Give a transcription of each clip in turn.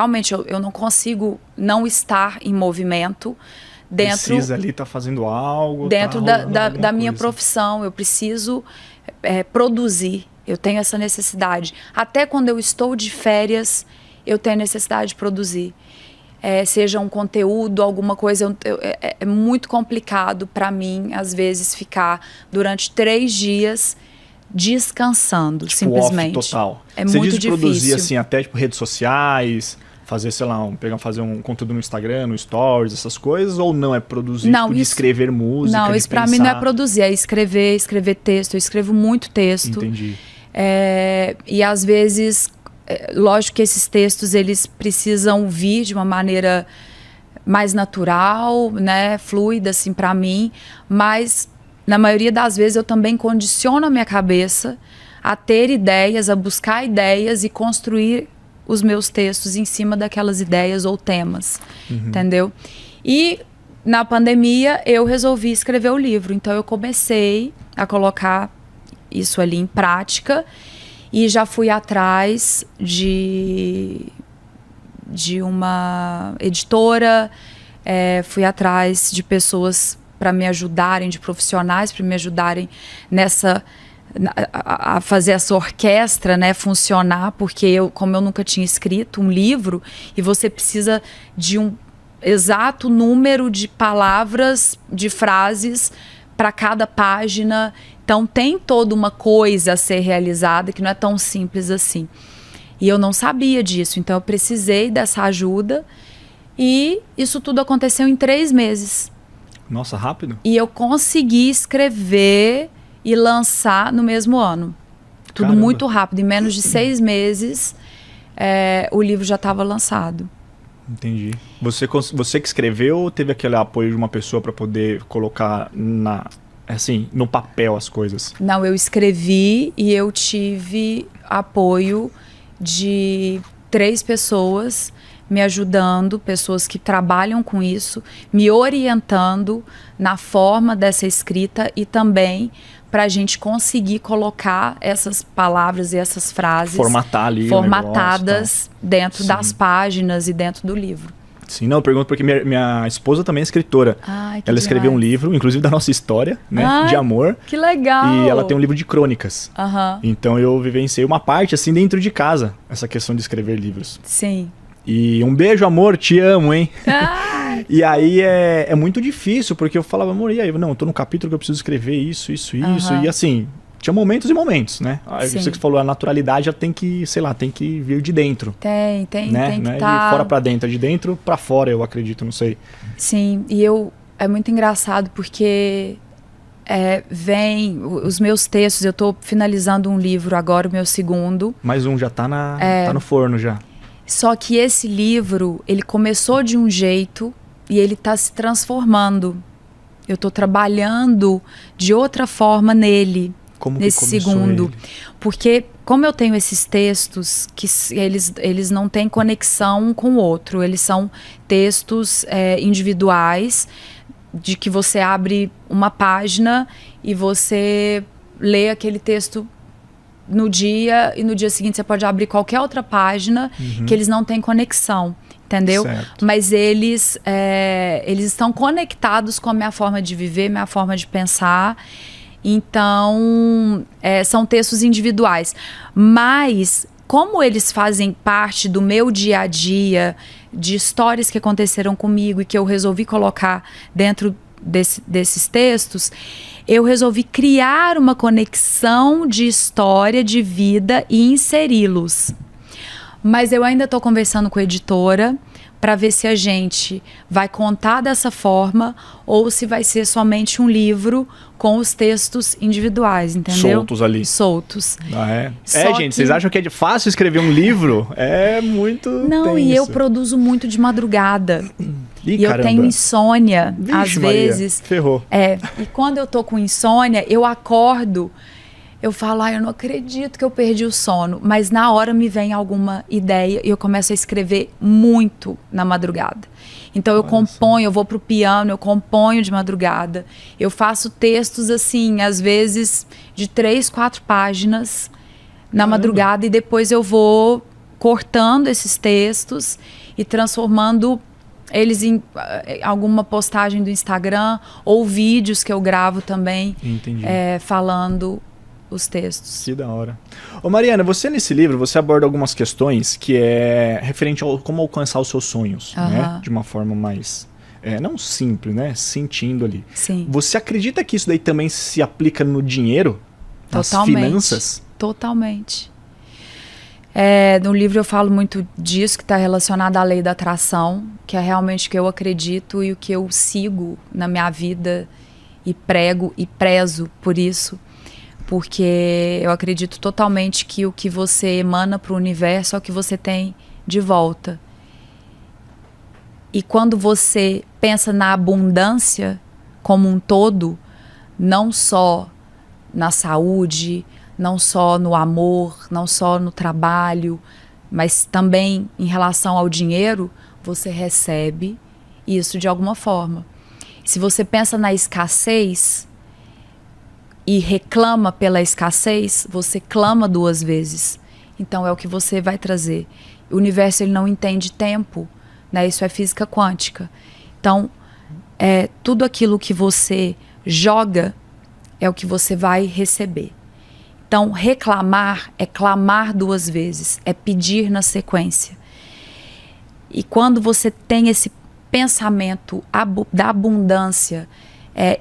realmente eu não consigo não estar em movimento dentro... Precisa ali estar fazendo algo. Dentro da minha coisa. profissão, eu preciso produzir, eu tenho essa necessidade. Até quando eu estou de férias, eu tenho a necessidade de produzir. Seja um conteúdo, alguma coisa, é muito complicado para mim, às vezes, ficar durante 3 dias descansando, tipo, simplesmente. Off total. É Você muito diz difícil. produzir assim, até tipo redes sociais, fazer, sei lá, fazer um conteúdo no Instagram, no Stories, essas coisas, ou não é produzir, não, tipo, de escrever música? Não, isso para mim não é produzir, é escrever texto. Eu escrevo muito texto. Entendi. E às vezes, lógico que esses textos eles precisam vir de uma maneira mais natural, né, fluida assim para mim, mas na maioria das vezes eu também condiciono a minha cabeça a ter ideias, a buscar ideias e construir os meus textos em cima daquelas ideias ou temas, entendeu? E na pandemia eu resolvi escrever o livro, então eu comecei a colocar isso ali em prática e já fui atrás de uma editora, fui atrás de pessoas para me ajudarem, de profissionais para me ajudarem a fazer essa orquestra, né, funcionar, porque como eu nunca tinha escrito um livro e você precisa de um exato número de palavras, de frases para cada página, então tem toda uma coisa a ser realizada que não é tão simples assim. E eu não sabia disso, então eu precisei dessa ajuda e isso tudo aconteceu em 3 meses. Nossa, rápido? E eu consegui escrever e lançar no mesmo ano. Tudo Caramba. Muito rápido. Em menos de 6 meses, o livro já estava lançado. Entendi. Você que escreveu ou teve aquele apoio de uma pessoa para poder colocar no papel as coisas? Não, eu escrevi e eu tive apoio de 3 pessoas me ajudando, pessoas que trabalham com isso, me orientando na forma dessa escrita e também para a gente conseguir colocar essas palavras e essas frases formatadas dentro das páginas e dentro do livro. Sim, não, eu pergunto porque minha esposa também é escritora. Ela escreveu um livro, inclusive da nossa história, né, de amor. Que legal! E ela tem um livro de crônicas. Então eu vivenciei uma parte assim dentro de casa, essa questão de escrever livros. Sim. E um beijo, amor, te amo, hein? E aí é muito difícil, porque eu falava, amor, e aí? Não, eu tô no capítulo que eu preciso escrever isso. E assim, tinha momentos e momentos, né? Você que falou, a naturalidade já tem que, sei lá, tem que vir de dentro. Tem que de fora pra dentro, de dentro pra fora, eu acredito, não sei. Sim, e é muito engraçado porque vem os meus textos, eu tô finalizando um livro agora, o meu segundo. Mais um, já tá no forno já. Só que esse livro, ele começou de um jeito e ele está se transformando. Eu estou trabalhando de outra forma nele, nesse segundo. Porque como eu tenho esses textos que eles não têm conexão um com o outro, eles são textos individuais, de que você abre uma página e você lê aquele texto no dia, e no dia seguinte você pode abrir qualquer outra página, que eles não têm conexão, entendeu? Certo. Mas eles estão conectados com a minha forma de viver, minha forma de pensar. Então, são textos individuais. Mas, como eles fazem parte do meu dia a dia, de histórias que aconteceram comigo e que eu resolvi colocar dentro desses textos, eu resolvi criar uma conexão de história, de vida e inseri-los. Mas eu ainda estou conversando com a editora para ver se a gente vai contar dessa forma ou se vai ser somente um livro com os textos individuais, entendeu? Soltos ali. Soltos. Gente, vocês acham que é fácil escrever um livro? É muito tenso. E eu produzo muito de madrugada. E eu tenho insônia, às vezes. Ferrou. E quando eu tô com insônia, eu acordo, eu falo, eu não acredito que eu perdi o sono. Mas na hora me vem alguma ideia e eu começo a escrever muito na madrugada. Então eu componho, eu vou pro piano, eu componho de madrugada. Eu faço textos assim, às vezes de 3, 4 páginas na madrugada e depois eu vou cortando esses textos e transformando eles em alguma postagem do Instagram ou vídeos que eu gravo também, falando os textos. Que da hora. Ô Mariana, você nesse livro, você aborda algumas questões que é referente ao como alcançar os seus sonhos, né? De uma forma mais, não simples, né? Sentindo ali. Sim. Você acredita que isso daí também se aplica no dinheiro? Nas finanças? Totalmente. No livro eu falo muito disso, que está relacionado à lei da atração, que é realmente o que eu acredito e o que eu sigo na minha vida e prego e prezo por isso. Porque eu acredito totalmente que o que você emana para o universo é o que você tem de volta. E quando você pensa na abundância como um todo, não só na saúde, não só no amor, não só no trabalho, mas também em relação ao dinheiro, você recebe isso de alguma forma. Se você pensa na escassez e reclama pela escassez, você clama 2 vezes. Então é o que você vai trazer. O universo ele não entende tempo, né? Isso é física quântica. Então, tudo aquilo que você joga é o que você vai receber. Então, reclamar é clamar 2 vezes, é pedir na sequência. E quando você tem esse pensamento da abundância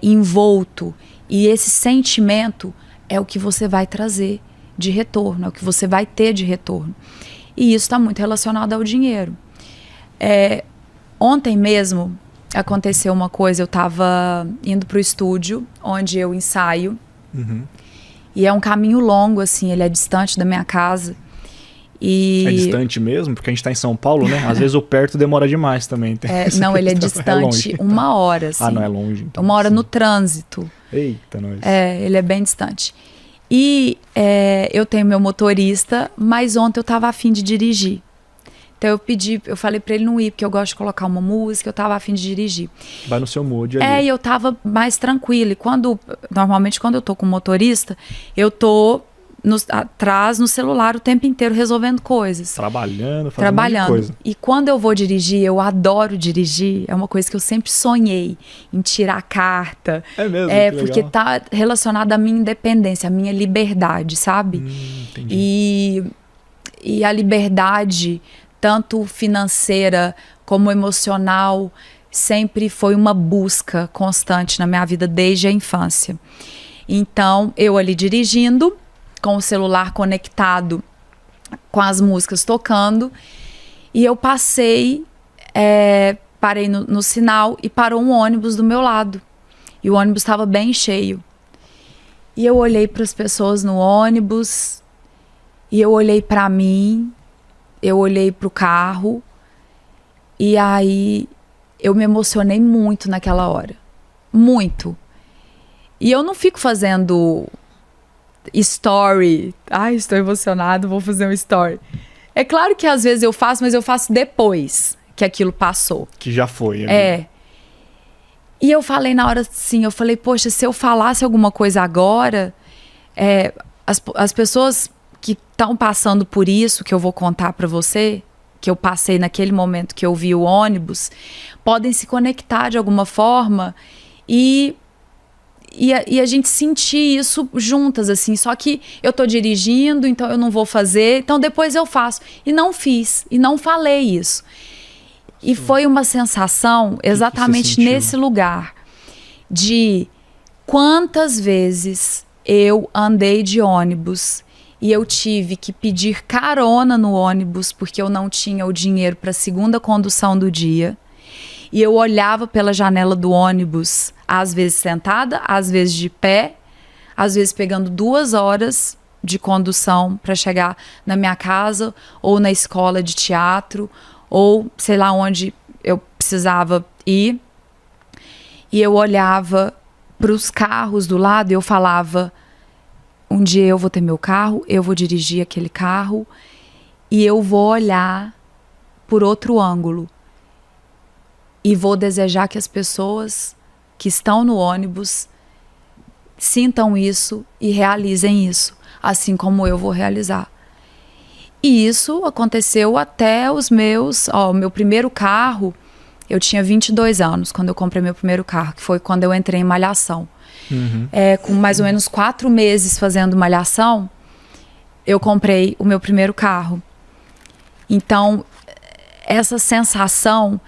envolto, e esse sentimento é o que você vai trazer de retorno, é o que você vai ter de retorno. E isso está muito relacionado ao dinheiro. Ontem mesmo aconteceu uma coisa, eu estava indo para o estúdio, onde eu ensaio, e é um caminho longo, assim, ele é distante da minha casa. E... É distante mesmo? Porque a gente está em São Paulo, né? Às vezes o perto demora demais também. Não, ele é distante 1 hora, assim. Não é longe. Então, 1 hora no trânsito. Eita, nós. Ele é bem distante. E eu tenho meu motorista, mas ontem eu estava a fim de dirigir. Então eu falei para ele não ir, porque eu gosto de colocar uma música, eu estava a fim de dirigir. Vai no seu mood ali. E eu estava mais tranquila. E normalmente quando eu tô com o motorista, eu tô atrás no celular o tempo inteiro resolvendo coisas. Fazendo muita coisa. E quando eu vou dirigir, eu adoro dirigir. É uma coisa que eu sempre sonhei em tirar a carta. É mesmo? Porque tá relacionado à minha independência, à minha liberdade, sabe? Entendi. E a liberdade, tanto financeira como emocional, sempre foi uma busca constante na minha vida desde a infância. Então, eu ali dirigindo, com o celular conectado, com as músicas tocando, e eu parei no sinal e parou um ônibus do meu lado. E o ônibus estava bem cheio. E eu olhei para as pessoas no ônibus, e eu olhei para mim, eu olhei para o carro, e aí eu me emocionei muito naquela hora. Muito. E eu não fico fazendo story. Ai, estou emocionado, vou fazer um story. É claro que às vezes eu faço, mas eu faço depois que aquilo passou. Que já foi. E eu falei na hora assim, eu falei, poxa, se eu falasse alguma coisa agora, as pessoas que estão passando por isso, que eu vou contar para você, que eu passei naquele momento que eu vi o ônibus, podem se conectar de alguma forma e a gente sentir isso juntas, assim. Só que eu tô dirigindo, então eu não vou fazer, então depois eu faço. E não fiz, e não falei isso. E foi uma sensação exatamente nesse lugar de quantas vezes eu andei de ônibus e eu tive que pedir carona no ônibus porque eu não tinha o dinheiro para a segunda condução do dia. E eu olhava pela janela do ônibus, às vezes sentada, às vezes de pé, às vezes pegando 2 horas de condução para chegar na minha casa ou na escola de teatro ou sei lá onde eu precisava ir. E eu olhava para os carros do lado e eu falava, um dia eu vou ter meu carro, eu vou dirigir aquele carro e eu vou olhar por outro ângulo. E vou desejar que as pessoas que estão no ônibus sintam isso e realizem isso, assim como eu vou realizar. E isso aconteceu até os meus... Ó, meu primeiro carro, eu tinha 22 anos quando eu comprei meu primeiro carro, que foi quando eu entrei em Malhação. Com mais ou menos 4 meses fazendo Malhação, eu comprei o meu primeiro carro. Então, essa sensação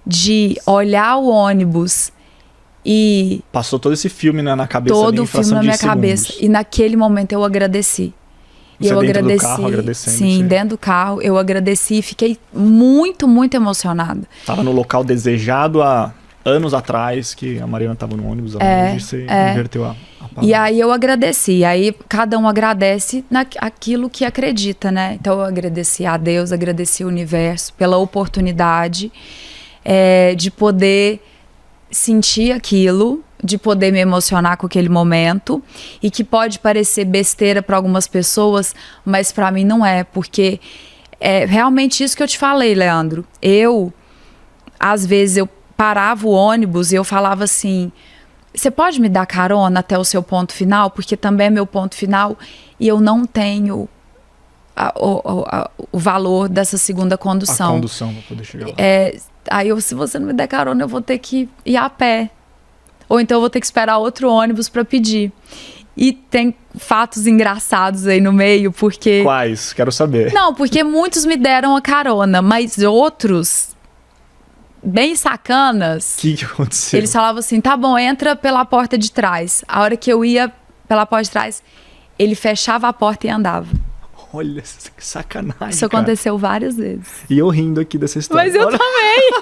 de olhar o ônibus e... Passou todo esse filme na cabeça. Todo o filme na minha cabeça. E naquele momento eu agradeci. Você eu dentro agradeci, do carro agradecendo? Sim, dentro do carro eu agradeci e fiquei muito, muito emocionada. Estava no local desejado há anos atrás, que a Mariana estava no ônibus, hoje você inverteu a palavra. E aí eu agradeci. E aí cada um agradece naquilo que acredita, né? Então eu agradeci a Deus, agradeci o universo pela oportunidade de poder sentir aquilo, de poder me emocionar com aquele momento, e que pode parecer besteira para algumas pessoas, mas para mim não é, porque é realmente isso que eu te falei, Leandro. Às vezes eu parava o ônibus e eu falava assim: você pode me dar carona até o seu ponto final? Porque também é meu ponto final e eu não tenho o valor dessa segunda condução. A condução para poder chegar lá. Aí se você não me der carona, eu vou ter que ir a pé. Ou então eu vou ter que esperar outro ônibus para pedir. E tem fatos engraçados aí no meio, porque... Quais? Quero saber. Não, porque muitos me deram a carona, mas outros, bem sacanas... O que aconteceu? Eles falavam assim: tá bom, entra pela porta de trás. A hora que eu ia pela porta de trás, ele fechava a porta e andava. Olha, que sacanagem, Isso aconteceu várias vezes. E eu rindo aqui dessa história. Mas eu também!